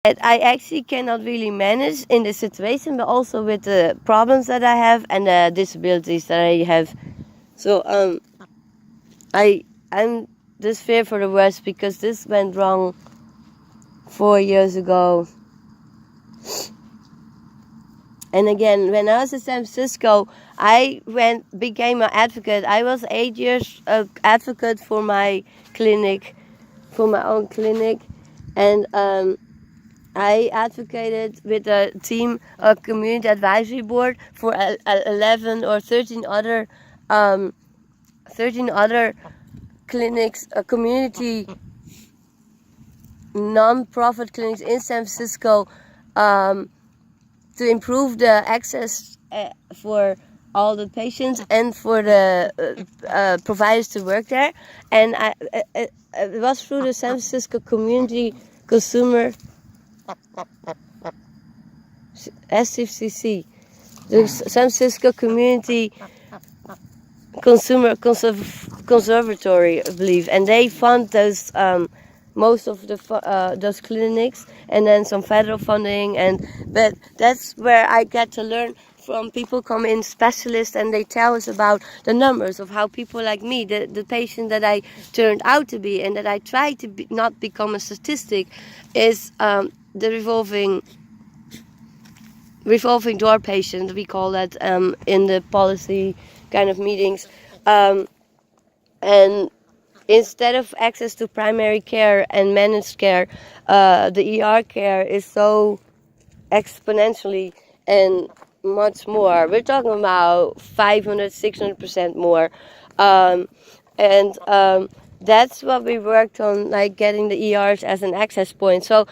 that I actually cannot really manage in this situation, but also with the problems that I have and the disabilities that I have. So I'm just fear for the worst, because this went wrong 4 years ago. And again, when I was in San Francisco, I became an advocate. I was 8 years advocate for my clinic, for my own clinic, and I advocated with a team, a community advisory board for 11 or 13 other clinics, community non-profit clinics in San Francisco, to improve the access for all the patients and for the providers to work there. And it was through the San Francisco Community Consumer SFCC, the San Francisco Community Consumer Conservatory, I believe, and they fund those most of the those clinics, and then some federal funding. But that's where I get to learn from people come in, specialists, and they tell us about the numbers of how people like me, the patient that I turned out to be, and that I try to not become a statistic, is the revolving door patient, we call that in the policy kind of meetings. And instead of access to primary care and managed care, the ER care is so exponentially and much more. We're talking about 500, 600% more. That's what we worked on, like getting the ERs as an access point. So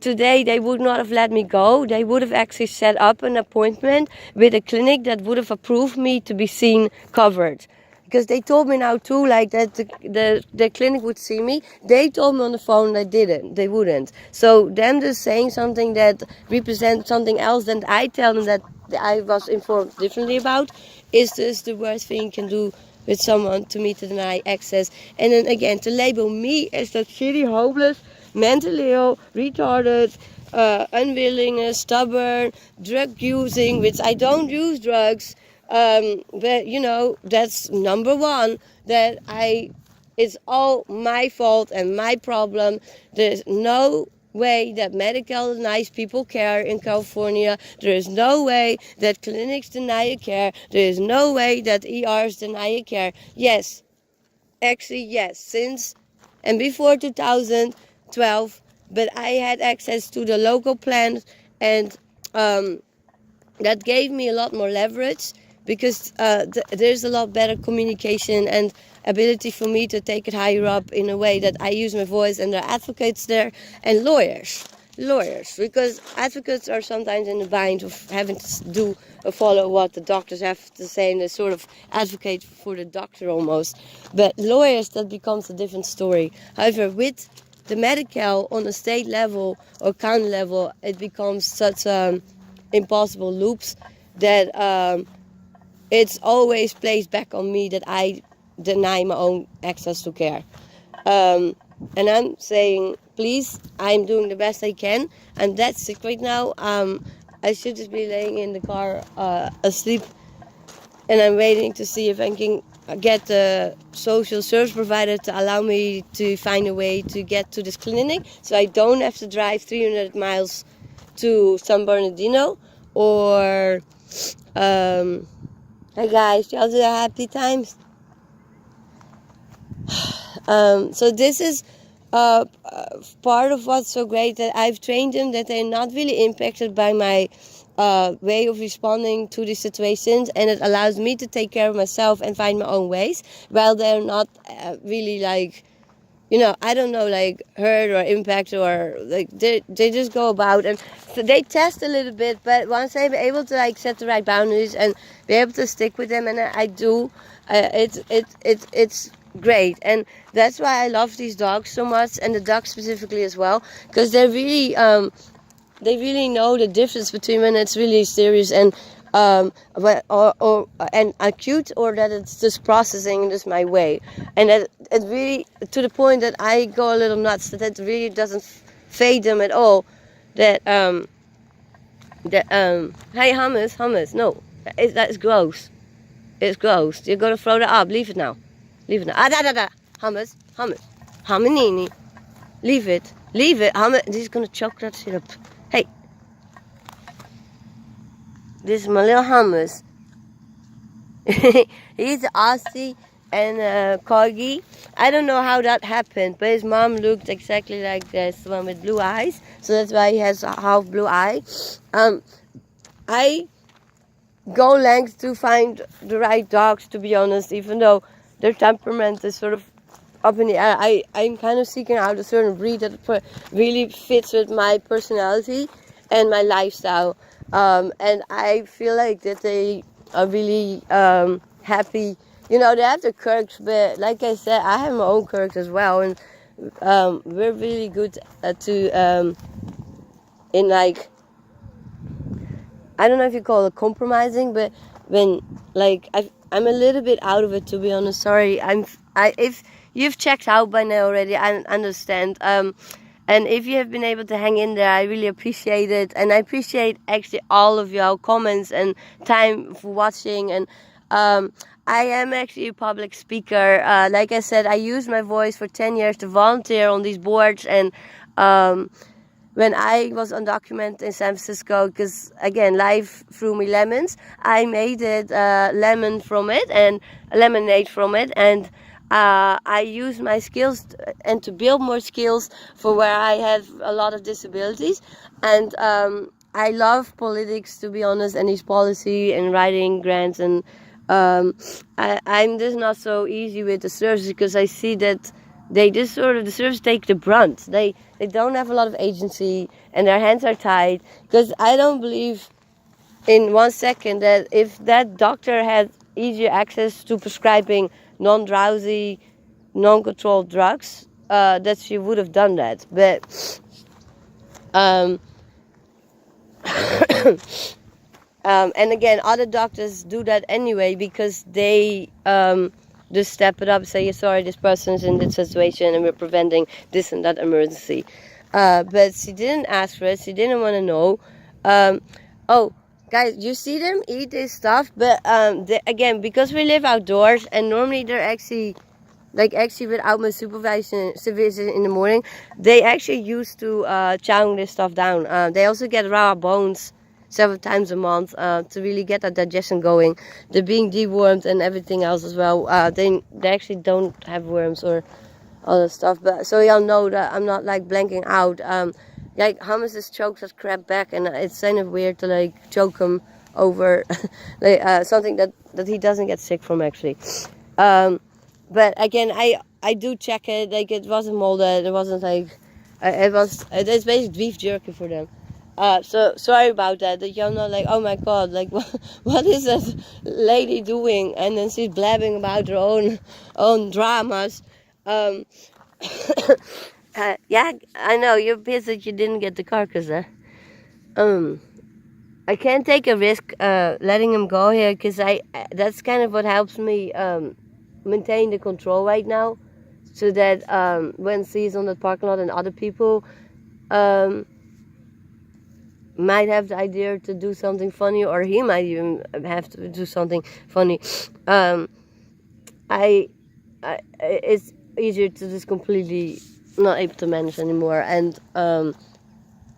today they would not have let me go. They would have actually set up an appointment with a clinic that would have approved me to be seen covered. Because they told me now too, like that the clinic would see me. They told me on the phone they wouldn't. So them just saying something that represents something else than I tell them that I was informed differently about, is just the worst thing you can do with someone, to me, to deny access. And then again, to label me as that shitty, hopeless, mentally ill, retarded, unwilling, stubborn, drug using, which I don't use drugs. But you know, that's number one, that it's all my fault and my problem. There's no way that medical nice people care in California. There is no way that clinics deny you care. There is no way that ERs deny you care. Yes, actually yes, since and before 2012, but I had access to the local plans, and that gave me a lot more leverage, because there's a lot better communication and ability for me to take it higher up in a way that I use my voice, and there are advocates there, and lawyers, because advocates are sometimes in the bind of having to follow what the doctors have to say, and they sort of advocate for the doctor almost. But lawyers, that becomes a different story. However, with the medical on a state level or county level, it becomes such impossible loops that it's always placed back on me that I deny my own access to care. And I'm saying, please, I'm doing the best I can. I'm that sick right now. I should just be laying in the car asleep, and I'm waiting to see if I can get the social service provider to allow me to find a way to get to this clinic, so I don't have to drive 300 miles to San Bernardino. Or hi guys, y'all do happy times. So this is part of what's so great, that I've trained them that they're not really impacted by my way of responding to these situations, and it allows me to take care of myself and find my own ways, while they're not really like, you know, I don't know, like hurt or impact, or like they just go about, and so they test a little bit, but once they're able to like set the right boundaries and be able to stick with them, and I do, it's great. And that's why I love these dogs so much, and the dogs specifically as well, because they really know the difference between when it's really serious and and acute, or that it's just processing just my way, and that it really, to the point that I go a little nuts, that it really doesn't fade them at all, that hey, hummus, no, that's gross. It's gross. You're gonna throw that up. Leave it now. Leave it now. Ah, da, da, da. Hummus. Humminini. Leave it. Hummus. This is gonna choke that syrup. Hey. This is my little hummus. He's an Aussie and a Corgi. I don't know how that happened, but his mom looked exactly like this one with blue eyes. So that's why he has a half blue eye. I go lengths to find the right dogs, to be honest, even though their temperament is sort of up in the air. I'm kind of seeking out a certain breed that really fits with my personality and my lifestyle. And I feel like that they are really happy. You know, they have their quirks, but like I said, I have my own quirks as well. And we're really good in like, I don't know if you call it compromising, but when like I'm a little bit out of it, to be honest. Sorry, if you've checked out by now already, I understand. And if you have been able to hang in there, I really appreciate it, and I appreciate actually all of your comments and time for watching. And I am actually a public speaker. Like I said, I used my voice for 10 years to volunteer on these boards, and when I was undocumented in San Francisco, because again, life threw me lemons, I made it lemon from it and lemonade from it, and I used my skills and to build more skills for where I have a lot of disabilities. And I love politics, to be honest, and these policy and writing grants, and I'm just not so easy with the service, because I see that they just sort of, the service take the brunt. They don't have a lot of agency, and their hands are tied, because I don't believe in 1 second that if that doctor had easier access to prescribing non-drowsy, non-controlled drugs, that she would have done that. But and again, other doctors do that anyway, because they just step it up, say, sorry, this person's in this situation and we're preventing this and that emergency. But she didn't ask for it. She didn't want to know. Oh, guys, you see them eat this stuff, but again, because we live outdoors, and normally they're actually without my supervision in the morning, they actually used to chowing this stuff down. They also get raw bones several times a month to really get that digestion going. They're being dewormed and everything else as well. They actually don't have worms or other stuff. But so y'all know that I'm not like blanking out. Like hummus just chokes that crap back, and it's kind of weird to like choke him over like, something that he doesn't get sick from actually. But again, I do check it. Like it wasn't molded. It wasn't like it's basically beef jerky for them. So sorry about that. That y'all know, like, oh my god, like what is that lady doing? And then she's blabbing about her own dramas. Yeah, I know you're pissed that you didn't get the carcass. I can't take a risk letting him go here, because that's kind of what helps me maintain the control right now, so that when she's on the parking lot and other people might have the idea to do something funny, or he might even have to do something funny, it's easier to just completely not able to manage anymore. And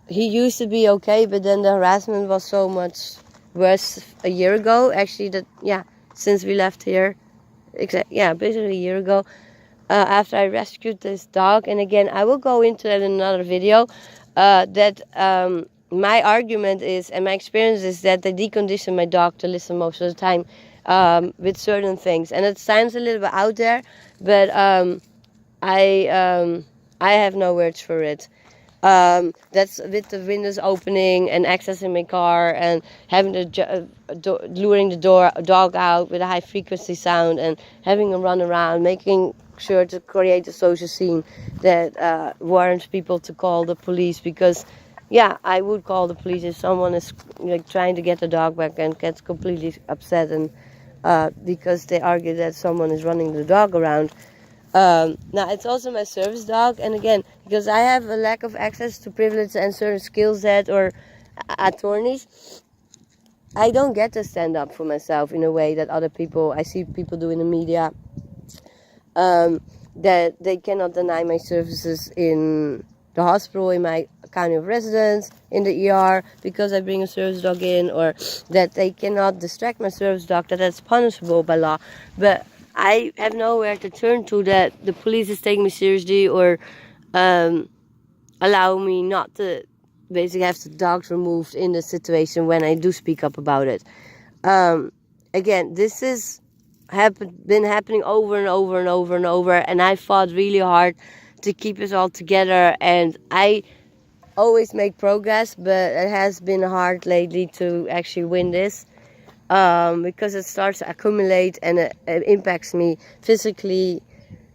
he used to be okay, but then the harassment was so much worse a year ago, actually, since we left here, basically a year ago, after I rescued this dog. And again, I will go into that in another video, that my argument is, and my experience is, that they decondition my dog to listen most of the time with certain things. And it sounds a little bit out there, but I have no words for it. That's with the windows opening and accessing my car and having luring the dog out with a high frequency sound and having him run around, making sure to create a social scene that warrants people to call the police. Because I would call the police if someone is like trying to get the dog back and gets completely upset, and because they argue that someone is running the dog around. Now it's also my service dog, and again, because I have a lack of access to privilege and certain skill set or attorneys, I don't get to stand up for myself in a way that other people, I see people do in the media, that they cannot deny my services in the hospital, in my county of residence, in the ER, because I bring a service dog in, or that they cannot distract my service dog, that's punishable by law. But I have nowhere to turn to that the police is taking me seriously, or allow me not to basically have the dogs removed in the situation when I do speak up about it. Again, this is been happening over and over and over and over, and I fought really hard to keep us all together, and I always make progress, but it has been hard lately to actually win this, because it starts to accumulate, and it impacts me physically,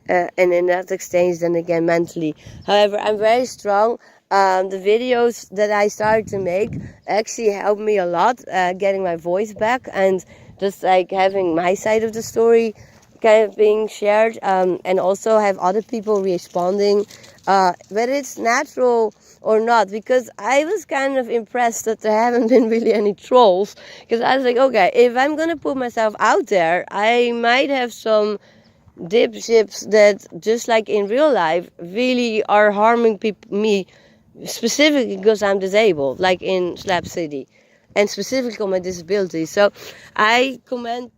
and in that exchange, then again mentally. However, I'm very strong. The videos that I started to make actually helped me a lot, getting my voice back, and just like having my side of the story kind of being shared, and also have other people responding, whether it's natural or not, because I was kind of impressed that there haven't been really any trolls, because I was like, okay, if I'm gonna put myself out there, I might have some dipshits that, just like in real life, really are harming me specifically because I'm disabled, like in Slab City, and specifically on my disability. So I commend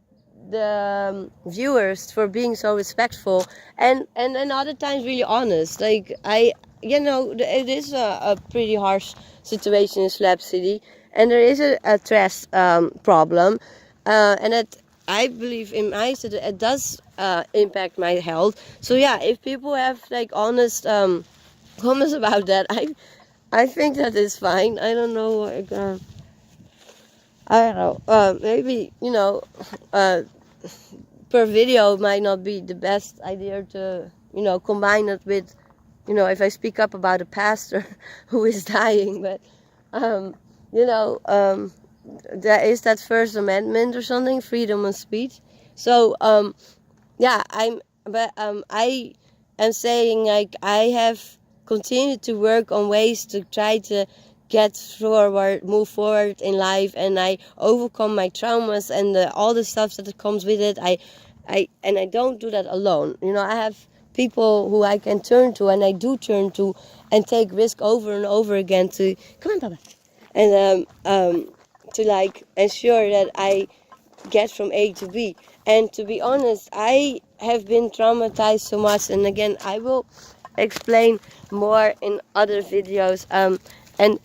the viewers for being so respectful, and other times really honest. Like it is a pretty harsh situation in Slab City, and there is a trust problem, and it, I believe in my city, it does impact my health. So yeah, if people have like honest comments about that, I think that is fine. I don't know, like, I don't know. Maybe per video might not be the best idea to combine it with if I speak up about a pastor who is dying, but there is that First Amendment or something, freedom of speech. So yeah, I am saying, like, I have continued to work on ways to try to move forward in life, and I overcome my traumas and all the stuff that comes with it. I don't do that alone. I have people who I can turn to, and I do turn to, and take risk over and over again to come on, Papa, and to like ensure that I get from A to B. And to be honest, I have been traumatized so much, and again, I will explain more in other videos. And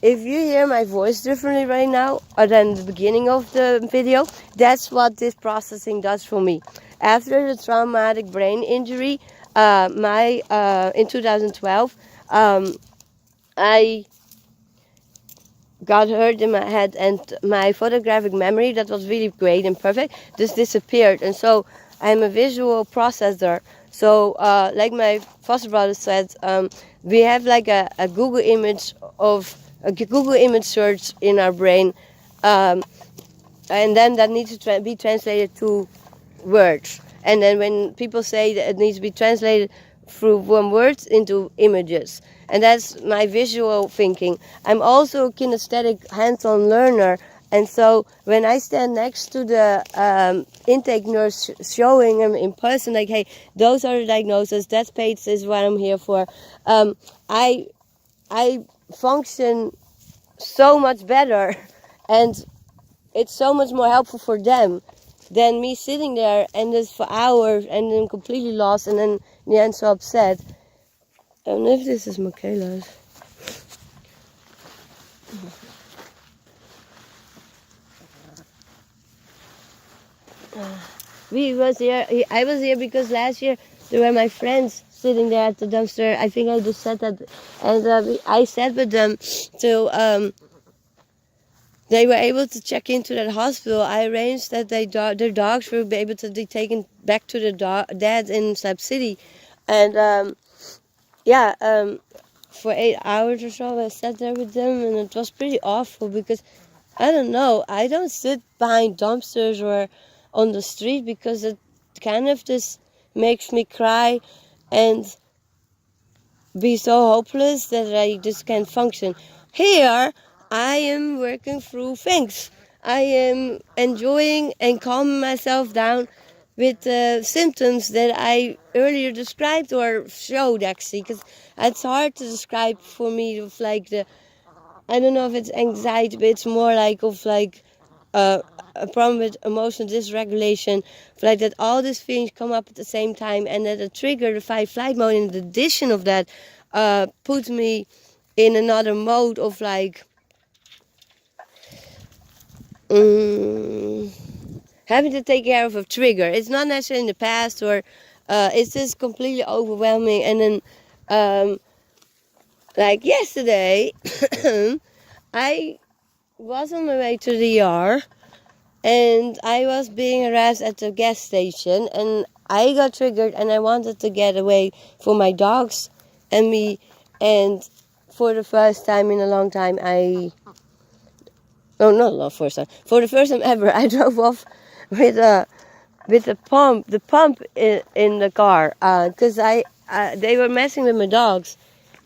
if you hear my voice differently right now or than the beginning of the video, that's what this processing does for me. After the traumatic brain injury, in 2012, I got hurt in my head, and my photographic memory, that was really great and perfect, just disappeared. And so I'm a visual processor. So like my foster brother said, we have like a Google image search in our brain, and then that needs to be translated to words. And then when people say that it needs to be translated from words into images, and that's my visual thinking. I'm also a kinesthetic hands-on learner, and so when I stand next to the intake nurse, showing them in person, like, hey, those are the diagnoses, that page is what I'm here for, I function so much better, and it's so much more helpful for them than me sitting there and just for hours and then completely lost, and then in the end so upset. I don't know if this is Michaela's. I was here because last year there were my friends sitting there at the dumpster. I think I just said that, and I sat with them till they were able to check into that hospital. I arranged that their dogs would be able to be taken back to the dad in Slab City, and for 8 hours or so I sat there with them, and it was pretty awful because I don't know, I don't sit behind dumpsters or on the street because it kind of just makes me cry and be so hopeless that I just can't function. Here, I am working through things. I am enjoying and calming myself down with symptoms that I earlier described or showed, actually, because it's hard to describe for me of like I don't know if it's anxiety, but it's more like of like a problem with emotional dysregulation, like that all these feelings come up at the same time, and that the trigger, the fight flight mode, in addition of that, puts me in another mode of like having to take care of a trigger. It's not necessarily in the past, or it's just completely overwhelming. And then like yesterday I was on my way to the ER, and I was being harassed at the gas station, and I got triggered, and I wanted to get away from my dogs and me. And for the first time in a long time, for the first time ever, I drove off with the pump in the car, because they were messing with my dogs.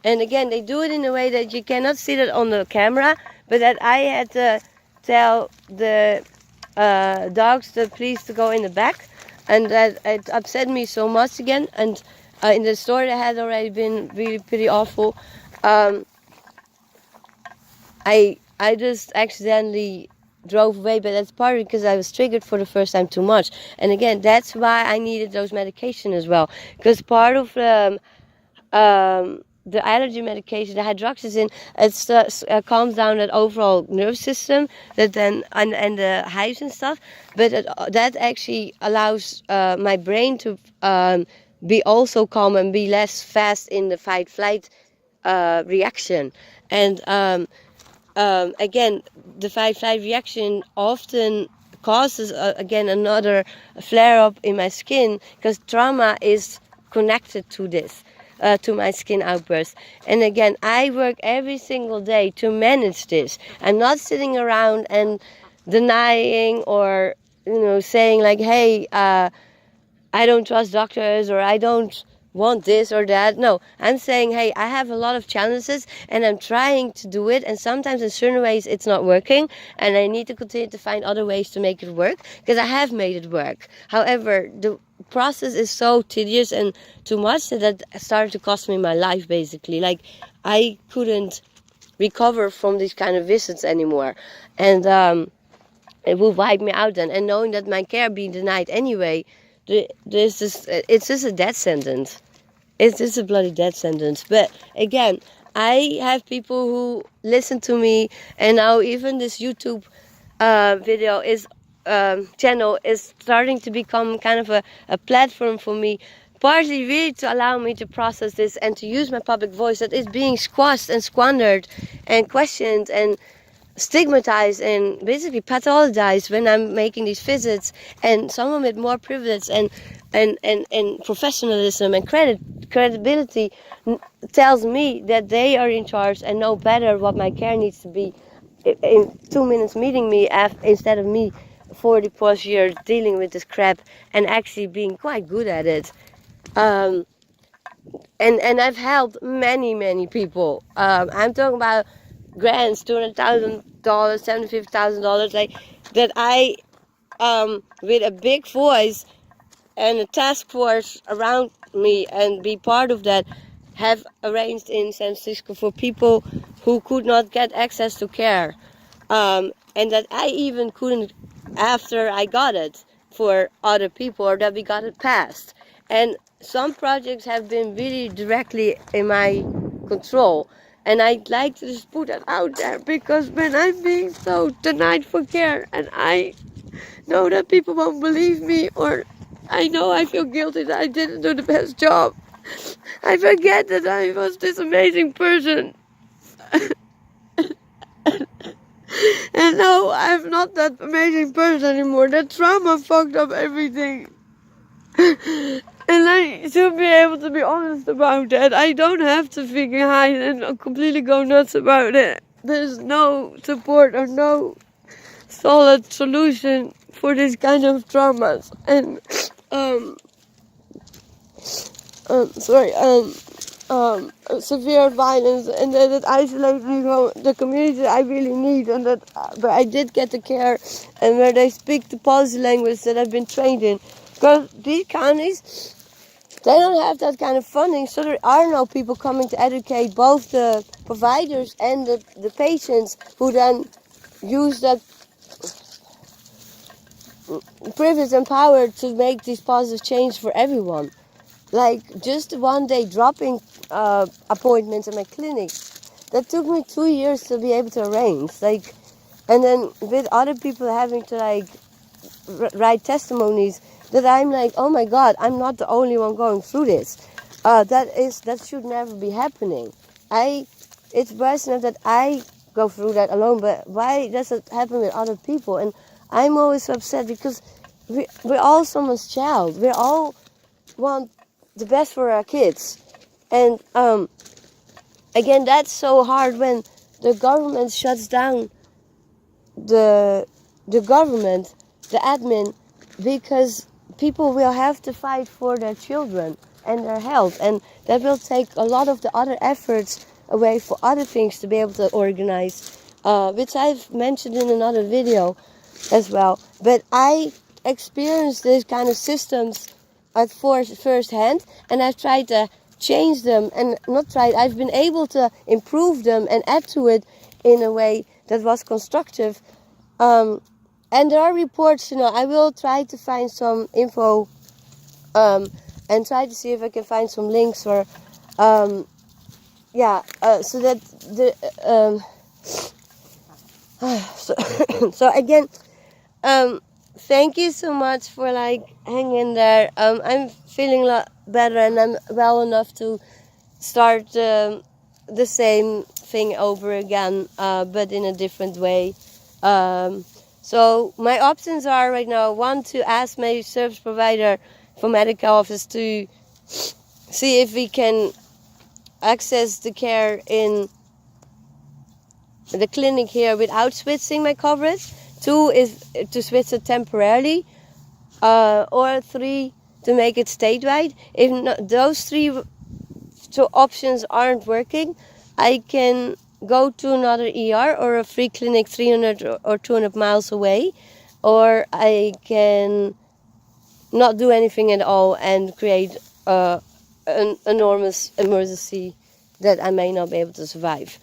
And again, they do it in a way that you cannot see that on the camera, but that I had to tell the dogs to please to go in the back, and that it upset me so much again. And in the story that had already been really pretty awful, I just accidentally drove away, but that's partly because I was triggered for the first time too much. And again, that's why I needed those medication as well, because part of the allergy medication, the hydroxyzin, it calms down that overall nerve system, that then and the hives and stuff. But that actually allows my brain to be also calm and be less fast in the fight flight reaction. And again, the fight flight reaction often causes again another flare up in my skin, because trauma is connected to this. To my skin outburst. And again, I work every single day to manage this. I'm not sitting around and denying or saying like, hey, I don't trust doctors, or I don't want this or that. No, I'm saying, hey, I have a lot of challenges and I'm trying to do it, and sometimes in certain ways it's not working, and I need to continue to find other ways to make it work, because I have made it work. However, the process is so tedious and too much that started to cost me my life, basically. Like, I couldn't recover from these kind of visits anymore, and it would wipe me out then. And knowing that my care being denied anyway, it's just a death sentence. It's just a bloody death sentence. But again, I have people who listen to me, and now even this YouTube video is channel is starting to become kind of a platform for me, partly really to allow me to process this and to use my public voice that is being squashed and squandered and questioned and stigmatized and basically pathologized when I'm making these visits. And someone with more privilege and professionalism and credibility tells me that they are in charge and know better what my care needs to be in 2 minutes meeting me instead of me 40 plus years dealing with this crap and actually being quite good at it. And I've helped many people. I'm talking about grants, $200,000, $750,000, like that. I with a big voice and a task force around me and be part of that, have arranged in San Francisco for people who could not get access to care, and that I even couldn't after I got it for other people, or that we got it passed. And some projects have been really directly in my control, and I'd like to just put that out there, because when I'm being so denied for care, and I know that people won't believe me, or I know I feel guilty that I didn't do the best job, I forget that I was this amazing person. And no, I'm not that amazing person anymore. That trauma fucked up everything. And I should be able to be honest about that. I don't have to figure hide and completely go nuts about it. There's no support or no solid solution for this kind of traumas. And severe violence, and that it isolates me from the community that I really need, and that where I did get the care and where they speak the policy language that I've been trained in. Because these counties, they don't have that kind of funding, so there are no people coming to educate both the providers and the patients, who then use that privilege and power to make these positive change for everyone. Like just one day dropping appointments at my clinic, that took me 2 years to be able to arrange. Like, and then with other people having to like write testimonies, that I'm like, oh my God, I'm not the only one going through this. That should never be happening. It's worse enough that I go through that alone, but why does it happen with other people? And I'm always upset because we're all someone's child. We all want the best for our kids. And again, that's so hard when the government shuts down the government, the admin, because people will have to fight for their children and their health, and that will take a lot of the other efforts away for other things to be able to organize, which I've mentioned in another video as well. But I experienced this kind of systems at first hand, and I've tried to change them, and not tried, I've been able to improve them and add to it in a way that was constructive. And there are reports, I will try to find some info and try to see if I can find some links or so that the so again, thank you so much for like hanging there. I'm feeling a lot better, and I'm well enough to start the same thing over again, but in a different way. So my options are right now, one, to ask my service provider for medical office to see if we can access the care in the clinic here without switching my coverage. 2 is to switch it temporarily, or 3, to make it statewide. If not, those 3 options aren't working, I can go to another ER or a free clinic 300 or 200 miles away, or I can not do anything at all and create an enormous emergency that I may not be able to survive.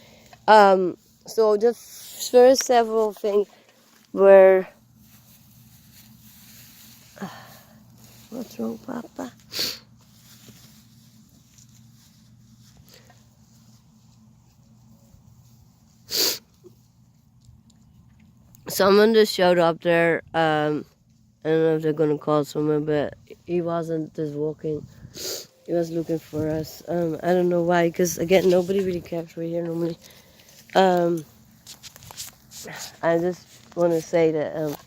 So the first several things were... What's wrong, Papa? Someone just showed up there. I don't know if they're gonna call someone, but he wasn't just walking. He was looking for us. I don't know why, because again, nobody really cares. We're here normally. I just want to say that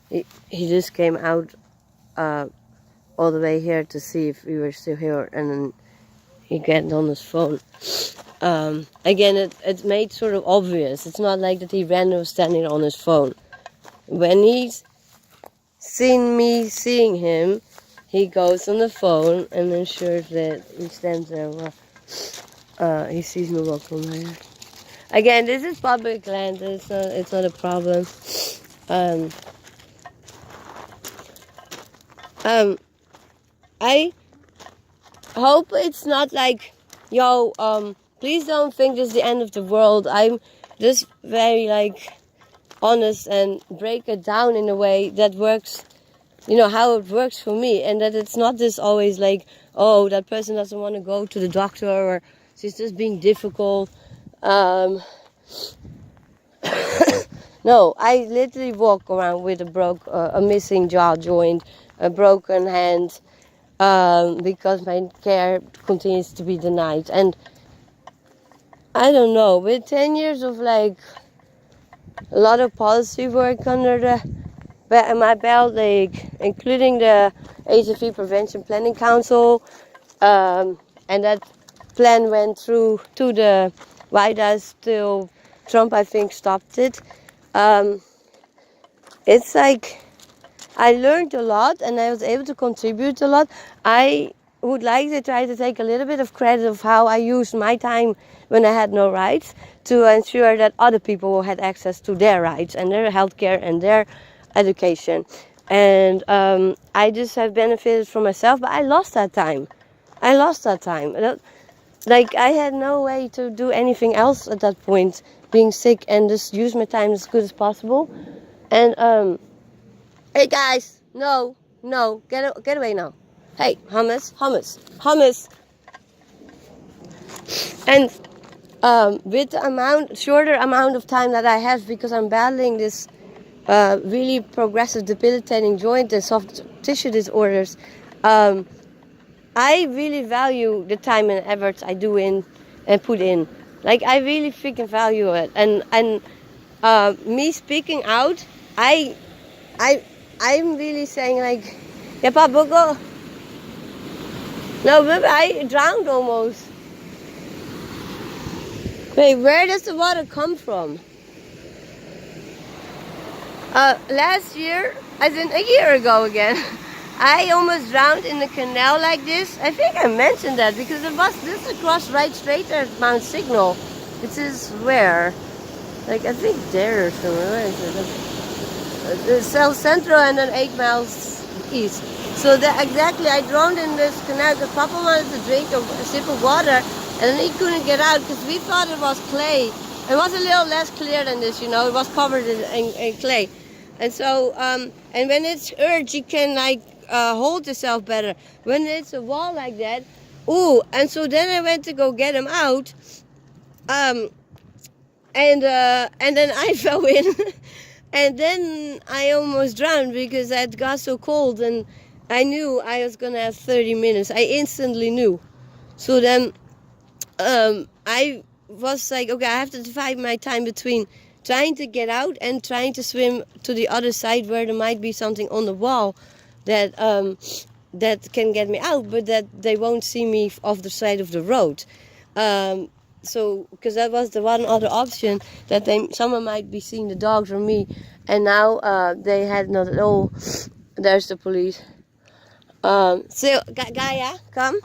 he just came out all the way here to see if we were still here, and then he got on his phone. Again, it's made sort of obvious. It's not like that he randomly standing on his phone. When he's seen me seeing him, he goes on the phone and ensures that he stands there while he sees me walking there. Again, this is public land. It's not a problem. I hope it's not like, please don't think this is the end of the world. I'm just very honest and break it down in a way that works, how it works for me, and that it's not just always like, oh, that person doesn't want to go to the doctor, or she's just being difficult. No, I literally walk around with a missing jaw joint, a broken hand, because my care continues to be denied. And I don't know, with 10 years of a lot of policy work under my belt, including the HIV Prevention Planning Council, and that plan went through to the White House till Trump, I think, stopped it. It's I learned a lot, and I was able to contribute a lot. I would like to try to take a little bit of credit of how I used my time when I had no rights to ensure that other people had access to their rights and their healthcare and their education. And I just have benefited from myself, but I lost that time. Like, I had no way to do anything else at that point, being sick, and just use my time as good as possible. And hey guys, no, get away now. Hey, hummus. And with the shorter amount of time that I have, because I'm battling this really progressive, debilitating joint and soft tissue disorders, I really value the time and efforts I do and put in. Like, I really freaking value it. And me speaking out, I'm really saying, like, yeah, Papa, go. No, but I drowned almost. Wait, where does the water come from? Last year, as in a year ago again, I almost drowned in the canal like this. I think I mentioned that because this across right straight at Mount Signal. This is where? Like, I think there or somewhere. Where is it? The South Central and then 8 miles east. So exactly, I drowned in this canal because Papa wanted to drink a sip of water and then he couldn't get out because we thought it was clay. It was a little less clear than this, you know. It was covered in clay. And so, and when it's earth, you can, like, hold yourself better. When it's a wall like that, ooh. And so then I went to go get him out, and then I fell in, and then I almost drowned because it got so cold, and I knew I was gonna have 30 minutes. I instantly knew. So then, I was like, okay, I have to divide my time between trying to get out and trying to swim to the other side where there might be something on the wall that that can get me out, but that they won't see me off the side of the road. So, because that was the one other option, that someone might be seeing the dogs or me, and now they had not at all. There's the police. So, Gaia, come.